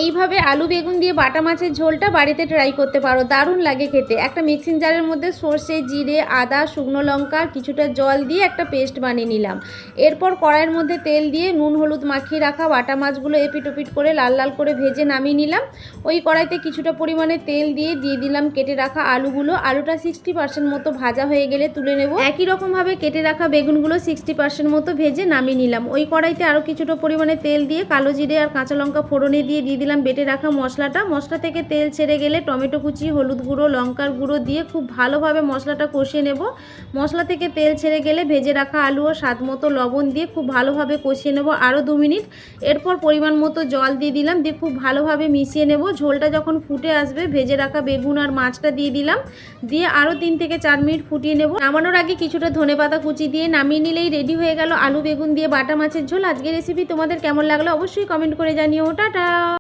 এইভাবে আলু বেগুন দিয়ে বাটা মাছের ঝোলটা বাড়িতে ট্রাই করতে পারো, দারুণ লাগে খেতে। একটা মিক্সিং জারের মধ্যে সর্ষে, জিরে, আদা, শুকনো লঙ্কা, কিছুটা জল দিয়ে একটা পেস্ট বানিয়ে নিলাম। এরপর কড়াইয়ের মধ্যে তেল দিয়ে নুন হলুদ মাখিয়ে রাখা বাটা মাছগুলো এপিট ওপিট করে লাল লাল করে ভেজে নামিয়ে নিলাম। ওই কড়াইতে কিছুটা পরিমাণে তেল দিয়ে দিলাম কেটে রাখা আলুগুলো। আলুটা 60% মতো ভাজা হয়ে গেলে তুলে নেব। একই রকমভাবে কেটে রাখা বেগুনগুলো 60% মতো ভেজে নামিয়ে নিলাম। ওই কড়াইতে আরও কিছুটা পরিমাণে তেল দিয়ে কালো জিরে আর কাঁচা লঙ্কা ফোড়নে দিয়ে দিলাম বেটে রাখা মশলাটা। মশলা থেকে তেল ছেড়ে গেলে টমেটো কুচি, হলুদ গুঁড়ো, লঙ্কার গুঁড়ো দিয়ে খুব ভালোভাবে মশলাটা কষিয়ে নেব। মশলা থেকে তেল ছেড়ে গেলে ভেজে রাখা আলু ও স্বাদ মতো লবণ দিয়ে খুব ভালোভাবে কষিয়ে নেব আরও 2 মিনিট। এরপর পরিমাণ মতো জল দিয়ে দিলাম, দিয়ে খুব ভালোভাবে মিশিয়ে নেব। ঝোলটা যখন ফুটে আসবে ভেজে রাখা বেগুন আর মাছটা দিয়ে দিলাম, দিয়ে আরও 3 থেকে 4 মিনিট ফুটিয়ে নেব। নামানোর আগে কিছুটা ধনেপাতা কুচি দিয়ে নামিয়ে নিলেই রেডি হয়ে গেল আলু বেগুন দিয়ে বাটা মাছের ঝোল। আজকের রেসিপি তোমাদের কেমন লাগলো অবশ্যই কমেন্ট করে জানিও। টাটা।